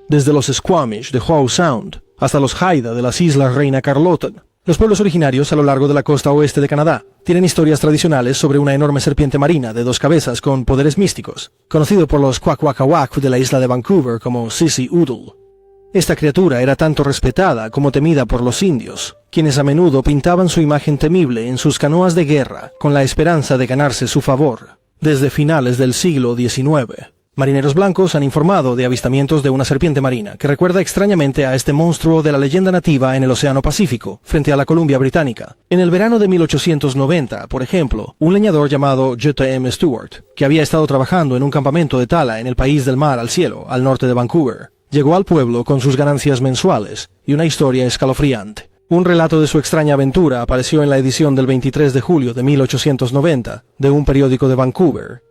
desde los Squamish de Howe Sound hasta los Haida de las Islas Reina Carlota. Los pueblos originarios a lo largo de la costa oeste de Canadá tienen historias tradicionales sobre una enorme serpiente marina de 2 cabezas con poderes místicos, conocido por los Kwakwaka'wakw de la isla de Vancouver como Sissy Oodle. Esta criatura era tanto respetada como temida por los indios, quienes a menudo pintaban su imagen temible en sus canoas de guerra con la esperanza de ganarse su favor. Desde finales del siglo XIX, marineros blancos han informado de avistamientos de una serpiente marina que recuerda extrañamente a este monstruo de la leyenda nativa en el Océano Pacífico, frente a la Columbia Británica. En el verano de 1890, por ejemplo, un leñador llamado J.M. Stewart, que había estado trabajando en un campamento de tala en el país del mar al cielo, al norte de Vancouver, llegó al pueblo con sus ganancias mensuales y una historia escalofriante. Un relato de su extraña aventura apareció en la edición del 23 de julio de 1890 de un periódico de Vancouver.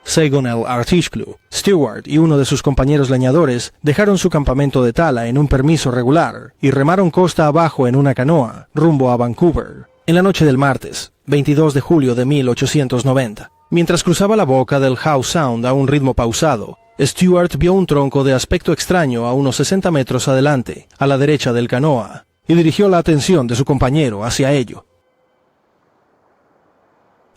Según el artículo, Stewart y uno de sus compañeros leñadores dejaron su campamento de tala en un permiso regular y remaron costa abajo en una canoa rumbo a Vancouver. En la noche del martes, 22 de julio de 1890, mientras cruzaba la boca del Howe Sound a un ritmo pausado, Stewart vio un tronco de aspecto extraño a unos 60 metros adelante, a la derecha del canoa, y dirigió la atención de su compañero hacia ello.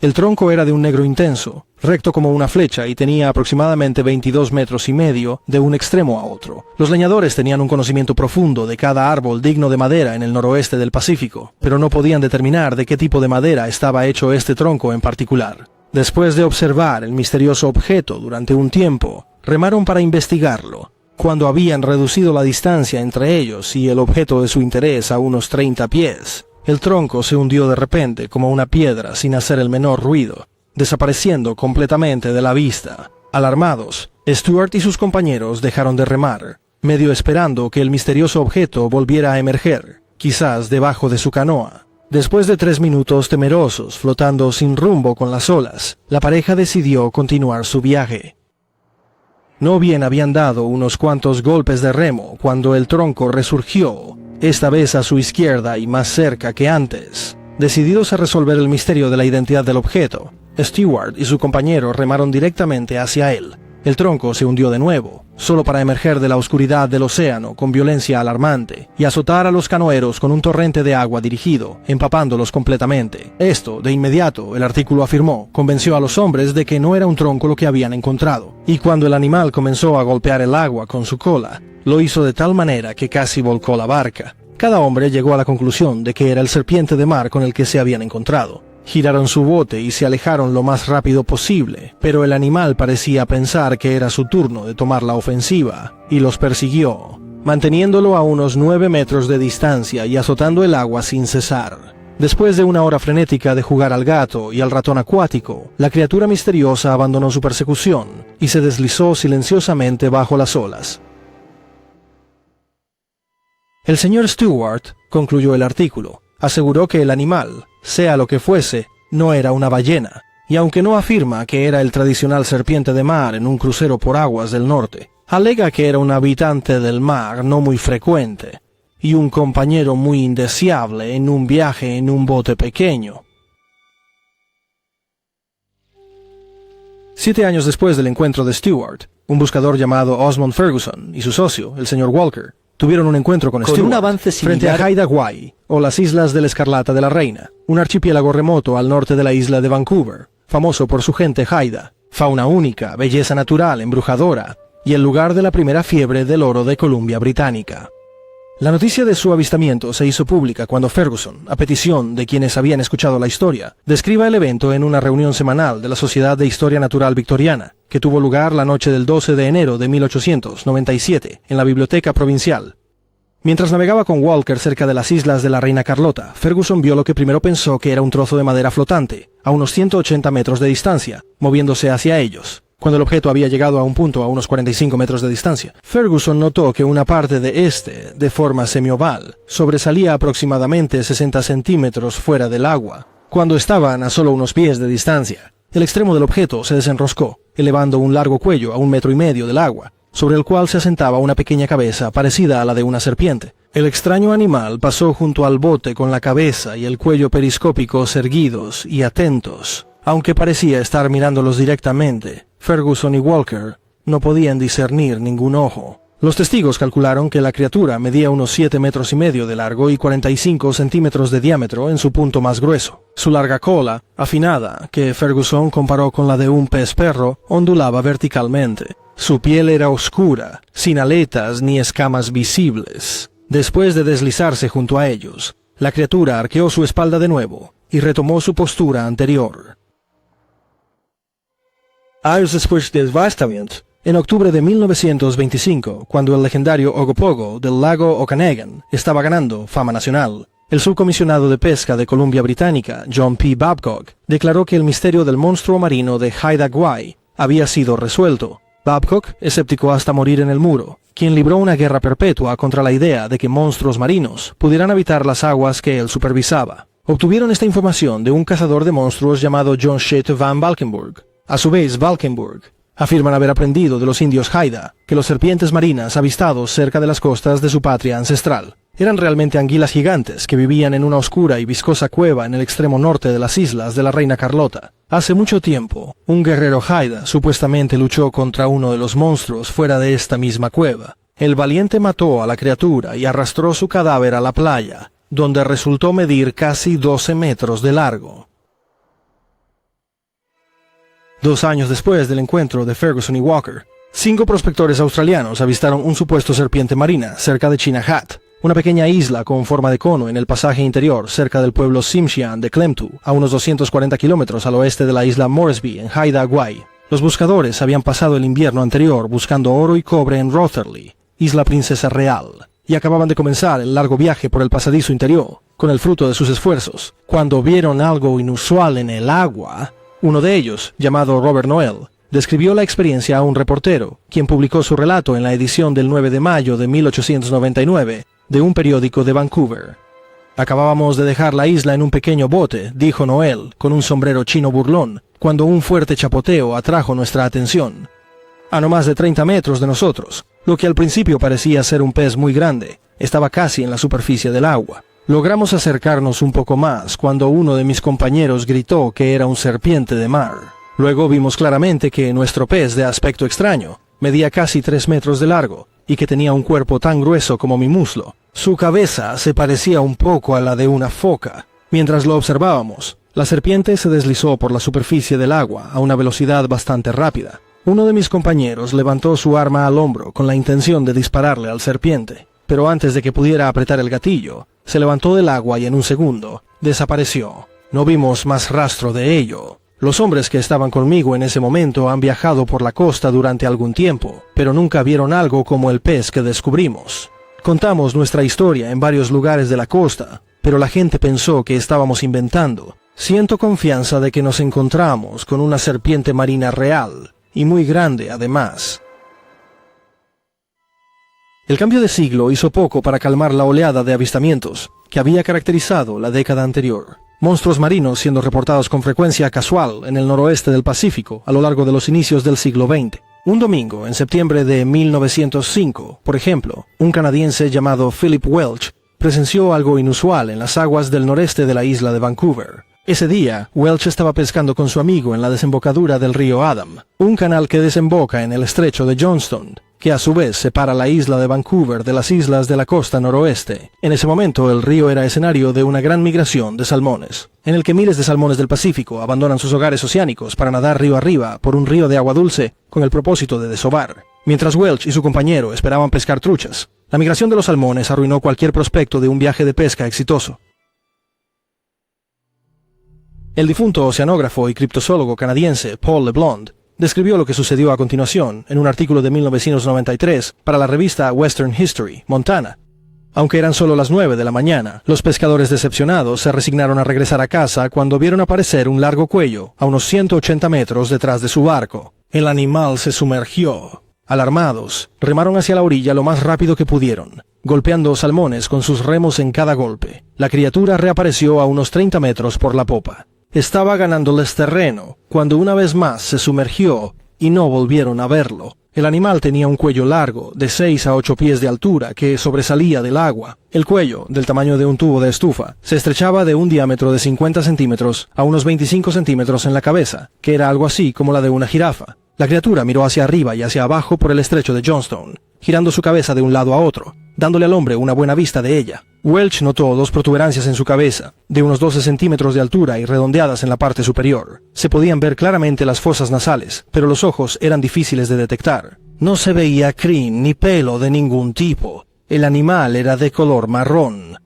El tronco era de un negro intenso, recto como una flecha y tenía aproximadamente 22 metros y medio de un extremo a otro. Los leñadores tenían un conocimiento profundo de cada árbol digno de madera en el noroeste del Pacífico, pero no podían determinar de qué tipo de madera estaba hecho este tronco en particular. Después de observar el misterioso objeto durante un tiempo, remaron para investigarlo. Cuando habían reducido la distancia entre ellos y el objeto de su interés a unos 30 pies, el tronco se hundió de repente como una piedra sin hacer el menor ruido, desapareciendo completamente de la vista. Alarmados, Stewart y sus compañeros dejaron de remar, medio esperando que el misterioso objeto volviera a emerger, quizás debajo de su canoa. Después de 3 minutos temerosos flotando sin rumbo con las olas, la pareja decidió continuar su viaje. No bien habían dado unos cuantos golpes de remo cuando el tronco resurgió, esta vez a su izquierda y más cerca que antes. Decididos a resolver el misterio de la identidad del objeto, Stewart y su compañero remaron directamente hacia él. El tronco se hundió de nuevo, solo para emerger de la oscuridad del océano con violencia alarmante y azotar a los canoeros con un torrente de agua dirigido, empapándolos completamente. Esto, de inmediato, el artículo afirmó, convenció a los hombres de que no era un tronco lo que habían encontrado, y cuando el animal comenzó a golpear el agua con su cola, lo hizo de tal manera que casi volcó la barca. Cada hombre llegó a la conclusión de que era el serpiente de mar con el que se habían encontrado. Giraron su bote y se alejaron lo más rápido posible, pero el animal parecía pensar que era su turno de tomar la ofensiva, y los persiguió, manteniéndolo a unos 9 metros de distancia y azotando el agua sin cesar. Después de una hora frenética de jugar al gato y al ratón acuático, la criatura misteriosa abandonó su persecución y se deslizó silenciosamente bajo las olas. El señor Stewart, concluyó el artículo, aseguró que el animal, sea lo que fuese, no era una ballena, y aunque no afirma que era el tradicional serpiente de mar en un crucero por aguas del norte, alega que era un habitante del mar no muy frecuente, y un compañero muy indeseable en un viaje en un bote pequeño. 7 años después del encuentro de Stewart, un buscador llamado Osmond Ferguson y su socio, el señor Walker, tuvieron un encuentro con Stewart un avance frente a Haida Gwaii, o las Islas de la Escarlata de la Reina, un archipiélago remoto al norte de la isla de Vancouver, famoso por su gente Haida, fauna única, belleza natural, embrujadora, y el lugar de la primera fiebre del oro de Columbia Británica. La noticia de su avistamiento se hizo pública cuando Ferguson, a petición de quienes habían escuchado la historia, describa el evento en una reunión semanal de la Sociedad de Historia Natural Victoriana, que tuvo lugar la noche del 12 de enero de 1897 en la Biblioteca Provincial. Mientras navegaba con Walker cerca de las Islas de la Reina Carlota, Ferguson vio lo que primero pensó que era un trozo de madera flotante, a unos 180 metros de distancia, moviéndose hacia ellos. Cuando el objeto había llegado a un punto a unos 45 metros de distancia, Ferguson notó que una parte de este, de forma semioval, sobresalía aproximadamente 60 centímetros fuera del agua. Cuando estaban a solo unos pies de distancia, el extremo del objeto se desenroscó, elevando un largo cuello a 1,5 metros del agua, sobre el cual se asentaba una pequeña cabeza parecida a la de una serpiente. El extraño animal pasó junto al bote con la cabeza y el cuello periscópicos erguidos y atentos. Aunque parecía estar mirándolos directamente, Ferguson y Walker no podían discernir ningún ojo. Los testigos calcularon que la criatura medía unos 7 metros y medio de largo y 45 centímetros de diámetro en su punto más grueso. Su larga cola, afinada, que Ferguson comparó con la de un pez perro, ondulaba verticalmente. Su piel era oscura, sin aletas ni escamas visibles. Después de deslizarse junto a ellos, la criatura arqueó su espalda de nuevo y retomó su postura anterior. Años después del avistamiento, en octubre de 1925, cuando el legendario Ogopogo del lago Okanagan estaba ganando fama nacional, el subcomisionado de pesca de Columbia Británica, John P. Babcock, declaró que el misterio del monstruo marino de Haida Gwaii había sido resuelto. Babcock, escéptico hasta morir en el muro, quien libró una guerra perpetua contra la idea de que monstruos marinos pudieran habitar las aguas que él supervisaba. Obtuvieron esta información de un cazador de monstruos llamado John Shete van Valkenburg. A su vez, Valkenburg afirman haber aprendido de los indios Haida que los serpientes marinas avistados cerca de las costas de su patria ancestral eran realmente anguilas gigantes que vivían en una oscura y viscosa cueva en el extremo norte de las islas de la Reina Carlota. Hace mucho tiempo, un guerrero Haida supuestamente luchó contra uno de los monstruos fuera de esta misma cueva. El valiente mató a la criatura y arrastró su cadáver a la playa, donde resultó medir casi 12 metros de largo. 2 años después del encuentro de Ferguson y Walker, 5 prospectores australianos avistaron un supuesto serpiente marina cerca de China Hat, una pequeña isla con forma de cono en el pasaje interior cerca del pueblo Tsimshian de Klemtu, a unos 240 kilómetros al oeste de la isla Moresby en Haida Gwaii. Los buscadores habían pasado el invierno anterior buscando oro y cobre en Rotherley, Isla Princesa Real, y acababan de comenzar el largo viaje por el pasadizo interior, con el fruto de sus esfuerzos, cuando vieron algo inusual en el agua. Uno de ellos, llamado Robert Noel, describió la experiencia a un reportero, quien publicó su relato en la edición del 9 de mayo de 1899 de un periódico de Vancouver. Acabábamos de dejar la isla en un pequeño bote, dijo Noel, con un sombrero chino burlón, cuando un fuerte chapoteo atrajo nuestra atención. A no más de 30 metros de nosotros, lo que al principio parecía ser un pez muy grande, estaba casi en la superficie del agua. Logramos acercarnos un poco más cuando uno de mis compañeros gritó que era un serpiente de mar. Luego vimos claramente que nuestro pez de aspecto extraño medía casi 3 metros de largo y que tenía un cuerpo tan grueso como mi muslo. Su cabeza se parecía un poco a la de una foca. Mientras lo observábamos, la serpiente se deslizó por la superficie del agua a una velocidad bastante rápida. Uno de mis compañeros levantó su arma al hombro con la intención de dispararle al serpiente, pero antes de que pudiera apretar el gatillo, se levantó del agua y en un segundo desapareció. No vimos más rastro de ello. Los hombres que estaban conmigo en ese momento han viajado por la costa durante algún tiempo, pero nunca vieron algo como el pez que descubrimos. Contamos nuestra historia en varios lugares de la costa, pero la gente pensó que estábamos inventando. Siento confianza de que nos encontramos con una serpiente marina real, y muy grande además. El cambio de siglo hizo poco para calmar la oleada de avistamientos que había caracterizado la década anterior. Monstruos marinos siendo reportados con frecuencia casual en el noroeste del Pacífico a lo largo de los inicios del siglo XX. Un domingo, en septiembre de 1905, por ejemplo, un canadiense llamado Philip Welch presenció algo inusual en las aguas del noreste de la isla de Vancouver. Ese día, Welch estaba pescando con su amigo en la desembocadura del río Adam, un canal que desemboca en el estrecho de Johnstone, que a su vez separa la isla de Vancouver de las islas de la costa noroeste. En ese momento, el río era escenario de una gran migración de salmones, en el que miles de salmones del Pacífico abandonan sus hogares oceánicos para nadar río arriba por un río de agua dulce con el propósito de desovar. Mientras Welch y su compañero esperaban pescar truchas, la migración de los salmones arruinó cualquier prospecto de un viaje de pesca exitoso. El difunto oceanógrafo y criptozoólogo canadiense Paul LeBlanc describió lo que sucedió a continuación en un artículo de 1993 para la revista Western History, Montana. Aunque eran solo las 9 de la mañana, los pescadores decepcionados se resignaron a regresar a casa cuando vieron aparecer un largo cuello a unos 180 metros detrás de su barco. El animal se sumergió. Alarmados, remaron hacia la orilla lo más rápido que pudieron, golpeando salmones con sus remos en cada golpe. La criatura reapareció a unos 30 metros por la popa. Estaba ganándoles terreno cuando una vez más se sumergió y no volvieron a verlo. El animal tenía un cuello largo, de 6 a 8 pies de altura, que sobresalía del agua. El cuello, del tamaño de un tubo de estufa, se estrechaba de un diámetro de 50 centímetros a unos 25 centímetros en la cabeza, que era algo así como la de una jirafa. La criatura miró hacia arriba y hacia abajo por el estrecho de Johnstone, girando su cabeza de un lado a otro, dándole al hombre una buena vista de ella. Welch notó dos protuberancias en su cabeza, de unos 12 centímetros de altura y redondeadas en la parte superior. Se podían ver claramente las fosas nasales, pero los ojos eran difíciles de detectar. No se veía crin ni pelo de ningún tipo. El animal era de color marrón.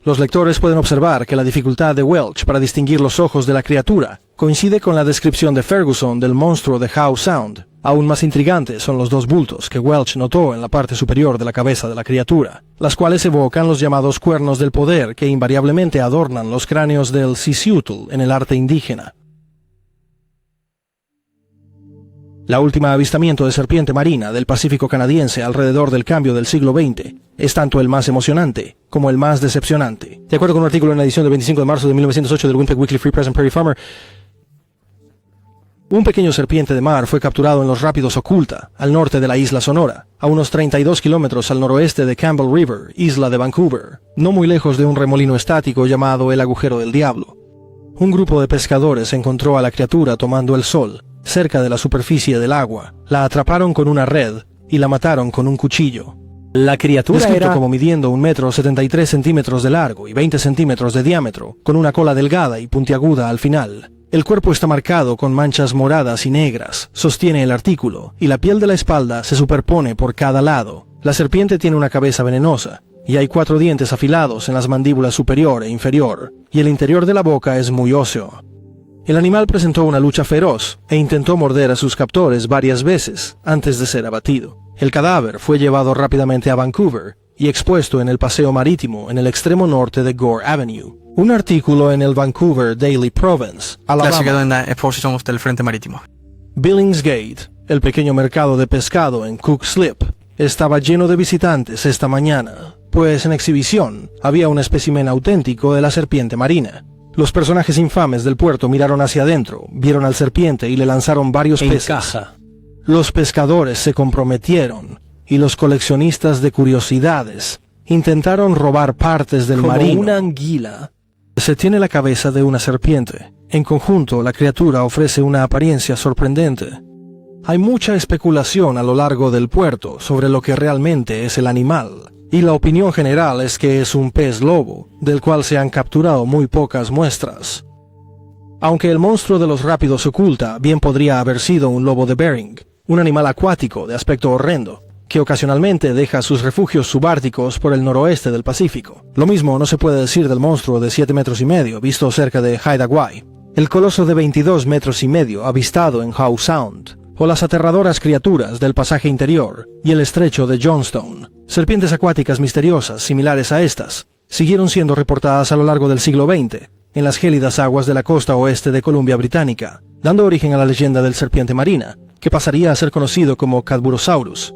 Los lectores pueden observar que la dificultad de Welch para distinguir los ojos de la criatura coincide con la descripción de Ferguson del monstruo de Howe Sound. Aún más intrigantes son los dos bultos que Welch notó en la parte superior de la cabeza de la criatura, las cuales evocan los llamados cuernos del poder que invariablemente adornan los cráneos del Sisiutl en el arte indígena. La última avistamiento de serpiente marina del Pacífico canadiense alrededor del cambio del siglo XX es tanto el más emocionante como el más decepcionante. De acuerdo con un artículo en la edición del 25 de marzo de 1908 del Winnipeg Weekly Free Press and Prairie Farmer, un pequeño serpiente de mar fue capturado en los rápidos Oculta, al norte de la isla Sonora, a unos 32 kilómetros al noroeste de Campbell River, isla de Vancouver, no muy lejos de un remolino estático llamado el Agujero del Diablo. Un grupo de pescadores encontró a la criatura tomando el sol, cerca de la superficie del agua. La atraparon con una red y la mataron con un cuchillo. La criatura era como midiendo 1,73 metros de largo y 20 centímetros de diámetro, con una cola delgada y puntiaguda al final. El cuerpo está marcado con manchas moradas y negras, sostiene el artículo, y la piel de la espalda se superpone por cada lado. La serpiente tiene una cabeza venenosa, y hay 4 dientes afilados en las mandíbulas superior e inferior, y el interior de la boca es muy óseo. El animal presentó una lucha feroz e intentó morder a sus captores varias veces antes de ser abatido. El cadáver fue llevado rápidamente a Vancouver y expuesto en el paseo marítimo en el extremo norte de Gore Avenue. Un artículo en el Vancouver Daily Province, Alabama. Clasificado en la exposición del Frente Marítimo. Billingsgate, el pequeño mercado de pescado en Cook Slip, estaba lleno de visitantes esta mañana, pues en exhibición había un espécimen auténtico de la serpiente marina. Los personajes infames del puerto miraron hacia adentro, vieron al serpiente y le lanzaron varios peces. Los pescadores se comprometieron y los coleccionistas de curiosidades intentaron robar partes del marino. Como una anguila. Se tiene la cabeza de una serpiente. En conjunto, la criatura ofrece una apariencia sorprendente. Hay mucha especulación a lo largo del puerto sobre lo que realmente es el animal. Y la opinión general es que es un pez lobo, del cual se han capturado muy pocas muestras. Aunque el monstruo de los rápidos Oculta bien podría haber sido un lobo de Bering, un animal acuático de aspecto horrendo, que ocasionalmente deja sus refugios subárticos por el noroeste del Pacífico. Lo mismo no se puede decir del monstruo de 7,5 metros visto cerca de Haida Gwaii, el coloso de 22,5 metros avistado en Howe Sound, o las aterradoras criaturas del pasaje interior y el estrecho de Johnstone. Serpientes acuáticas misteriosas similares a estas siguieron siendo reportadas a lo largo del siglo XX en las gélidas aguas de la costa oeste de Columbia Británica, dando origen a la leyenda del serpiente marina, que pasaría a ser conocido como Cadburosaurus.